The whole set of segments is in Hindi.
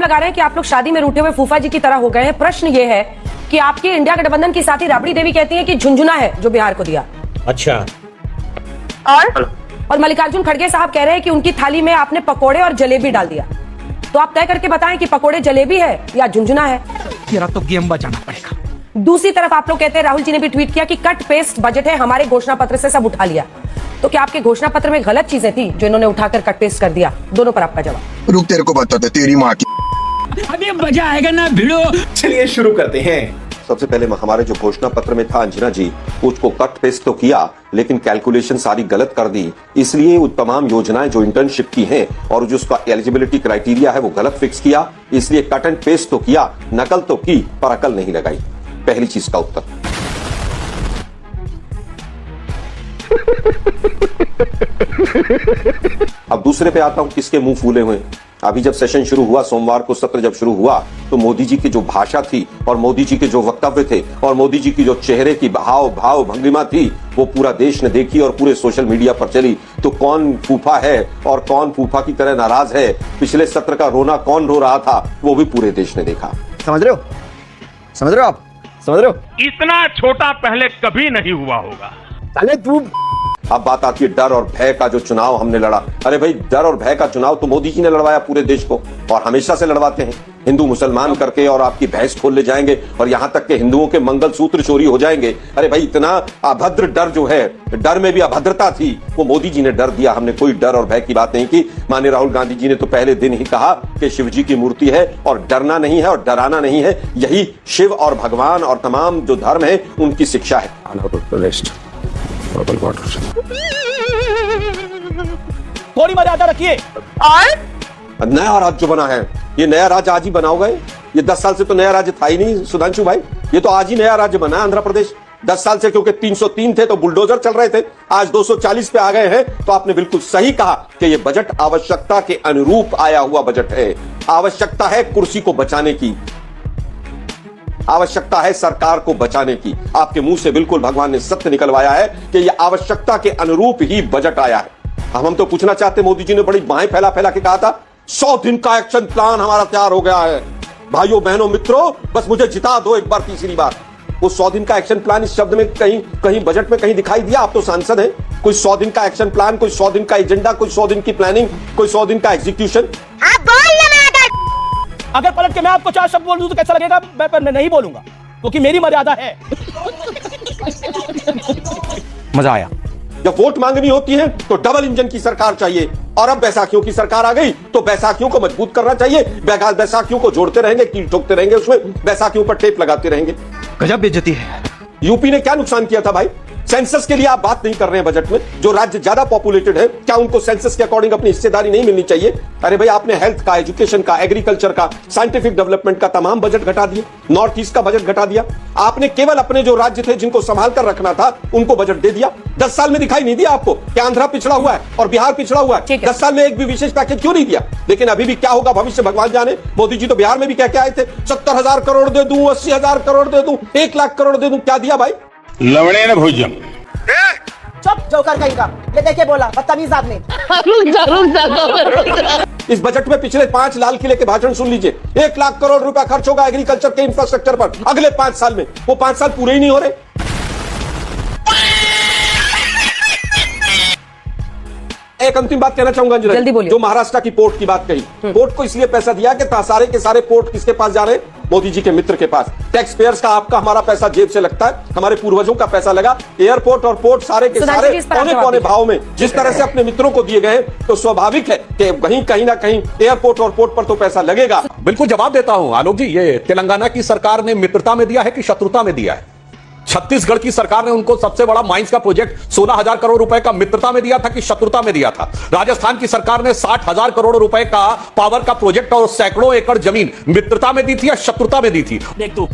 लगा रहे हैं कि आप लोग शादी में रूठे हुए फूफा जी की तरह हो गए हैं। प्रश्न ये है कि आपके इंडिया गठबंधन की साथी राबड़ी देवी कहती है कि झुंझुना है जो बिहार को दिया। अच्छा। और मल्लिकार्जुन खड़गे साहब कह रहे हैं कि उनकी थाली में आपने पकोड़े और जलेबी डाल दिया। तो आप तय करके बताएं कि पकोड़े जलेबी है या झुंझुना है। तेरा तो गेम बजाना पड़ेगा। दूसरी तरफ आप लोग कहते हैं, राहुल जी ने भी ट्वीट किया कि कट पेस्ट बजट है, हमारे घोषणा पत्र से सब उठा लिया। तो क्या आपके घोषणा पत्र में गलत चीजें थी जो इन्होंने उठाकर कट पेस्ट कर दिया? दोनों पर आपका जवाब। रुक, तेरे को बताते तेरी माँ की। अभी मजा आएगा ना भिड़ो। चलिए शुरू करते हैं। सबसे पहले हमारे जो घोषणा पत्र में था अंजना जी, उसको कट पेस्ट तो किया लेकिन कैलकुलेशन सारी गलत कर दी। इसलिए वो तमाम योजनाएं जो इंटर्नशिप की हैं और जो उसका एलिजिबिलिटी क्राइटेरिया है वो गलत फिक्स किया। इसलिए कट एंड पेस्ट तो किया, नकल तो की पर अकल नहीं लगाई। पहली चीज का उत्तर। अब दूसरे पे आता हूं, किसके मुंह फूले हुए। अभी जब सेशन शुरू हुआ, सोमवार को सत्र जब शुरू हुआ, तो मोदी जी की जो भाषा थी और मोदी जी के जो वक्तव्य थे और मोदी जी की जो चेहरे की भाव भंगिमा थी, वो पूरा देश ने देखी और पूरे सोशल मीडिया पर चली। तो कौन फूफा है और कौन फूफा की तरह नाराज है, पिछले सत्र का रोना कौन रो रहा था, वो भी पूरे देश ने देखा। समझ रहे हो? समझ रहे हो आप? समझ रहे हो? इतना छोटा पहले कभी नहीं हुआ होगा। साले तू। अब बात आती है डर और भय का जो चुनाव हमने लड़ा। अरे भाई, डर और भय का चुनाव तो मोदी जी ने लड़वाया पूरे देश को और हमेशा से लड़वाते हैं। हिंदू मुसलमान करके और आपकी भैंस खोल ले जाएंगे और यहां तक के हिंदुओं के मंगलसूत्र चोरी हो जाएंगे। अरे भाई, इतना अभद्र डर जो है, डर में भी अभद्रता थी, वो मोदी जी ने डर दिया। हमने कोई डर और भय की बात नहीं की। माननीय राहुल गांधी जी ने तो पहले दिन ही कहा कि शिव जी की मूर्ति है और डरना नहीं है और डराना नहीं है। यही शिव और भगवान और तमाम जो धर्म है उनकी शिक्षा है। थोड़ी मर्यादा रखिए। और नया राज्य जो बना है, ये नया राज्य आज ही बनाओगे? ये 10 साल से तो नया राज्य था ही नहीं सुधांशु भाई। ये तो आज ही नया राज्य बना है आंध्र प्रदेश। 10 साल से क्योंकि 303 थे तो बुलडोजर चल रहे थे, आज 240 पे आ गए हैं। तो आपने बिल्कुल सही कहा कि ये बजट आवश्यकता के अनुरूप आया हुआ बजट है। आवश्यकता है कुर्सी को बचाने की, आवश्यकता है सरकार को बचाने की। आपके मुंह से बिल्कुल भगवान ने सत्य निकलवाया है कि यह आवश्यकता के अनुरूप ही बजट आया है। हम तो पूछना चाहते, मोदी जी ने बड़ी बाहें फैला फैला के कहा था 100 दिन का एक्शन प्लान हमारा तैयार हो गया है। भाइयों बहनों मित्रों, बस मुझे जिता दो एक बार, तीसरी बार। वो 100 दिन का एक्शन प्लान इस शब्द में कहीं बजट में कहीं दिखाई दिया? आप तो सांसद हैं। कोई 100 दिन का एक्शन प्लान, कोई 100 दिन का एजेंडा, कोई 100 दिन की प्लानिंग, कोई 100 दिन का एग्जीक्यूशन। अगर पलट के मैं आपको 4 शब्द बोल दूं तो कैसा लगेगा? मैं नहीं बोलूंगा क्योंकि मेरी मर्यादा है। मजा आया। जब वोट मांगनी होती है तो डबल इंजन की सरकार चाहिए। और अब बैसाखियों की सरकार आ गई तो बैसाखियों को मजबूत करना चाहिए। बैसाखियों को जोड़ते रहेंगे, कील ठोकते रहेंगे, उसमें बैसाखियों पर टेप लगाते रहेंगे। गजब बेइज्जती है। यूपी ने क्या नुकसान किया था भाई? सेंसस के लिए आप बात नहीं कर रहे हैं बजट में। जो राज्य ज्यादा पॉपुलेटेड है, क्या उनको सेंसस के अकॉर्डिंग अपनी हिस्सेदारी नहीं मिलनी चाहिए? अरे भाई, आपने हेल्थ का, एजुकेशन का, एग्रीकल्चर का, साइंटिफिक डेवलपमेंट का तमाम बजट घटा दिए। नॉर्थ ईस्ट का बजट घटा दिया। आपने केवल अपने जो राज्य थे जिनको संभाल कर रखना था उनको बजट दे दिया। 10 साल में दिखाई नहीं दिया आपको कि आंध्रा पिछड़ा हुआ है और बिहार पिछड़ा हुआ है? 10 साल में एक भी विशेष पैकेज क्यों नहीं दिया? लेकिन अभी भी क्या होगा भविष्य भगवान जाने। मोदी जी तो बिहार में भी कह के आए थे 70,000 करोड़ दे दूं, 80,000 करोड़ दे दूं, 1 लाख करोड़ दे दूं। क्या दिया भाई? लवणे न भोजन। चुप जोकर कहीं का। ये देखिए बोला बदतमीज आदमी। इस बजट में पिछले 5 लाल किले के भाषण सुन लीजिए। 1 लाख करोड़ रुपया खर्च होगा एग्रीकल्चर के इंफ्रास्ट्रक्चर पर अगले 5 साल में। वो 5 साल पूरे ही नहीं हो रहे। एक अंतिम बात कहना चाहूंगा अंजना, जल्दी बोलिए। जो महाराष्ट्र की पोर्ट की बात कही, पोर्ट को इसलिए पैसा दिया कि सारे के सारे पोर्ट किसके पास जा रहे हैं? मोदी जी के मित्र के पास। टैक्स पेयर्स का, आपका, हमारा पैसा जेब से लगता है, हमारे पूर्वजों का पैसा लगा। एयरपोर्ट और पोर्ट सारे के सारे कोने भाव में जिस तरह से अपने मित्रों को दिए गए, तो स्वाभाविक है कि कहीं ना कहीं एयरपोर्ट और पोर्ट पर तो पैसा लगेगा। बिल्कुल जवाब देता हूं आलोक जी। ये तेलंगाना की सरकार ने मित्रता में दिया है कि शत्रुता में दिया है? छत्तीसगढ़ की सरकार ने उनको सबसे बड़ा माइंस का प्रोजेक्ट 16,000 करोड़ रुपए का मित्रता में दिया था कि शत्रुता में दिया था? राजस्थान की सरकार ने 60,000 करोड़ रुपए का पावर का प्रोजेक्ट और सैकड़ों एकड़ जमीन मित्रता में दी थी या शत्रुता में दी थी? देख तू,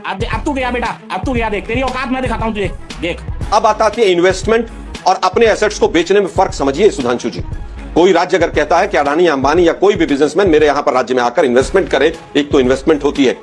अब तू गया बेटा, अब तू गया। देख तेरी औकात मैं दिखाता हूं तुझे। देख अब आती है इन्वेस्टमेंट और अपने एसेट्स को बेचने में फर्क समझिए सुधांशु जी। कोई राज्य अगर कहता है कि अडानी, अंबानी या कोई भी बिजनेसमैन मेरे यहां पर राज्य में आकर इन्वेस्टमेंट करे, एक तो इन्वेस्टमेंट होती है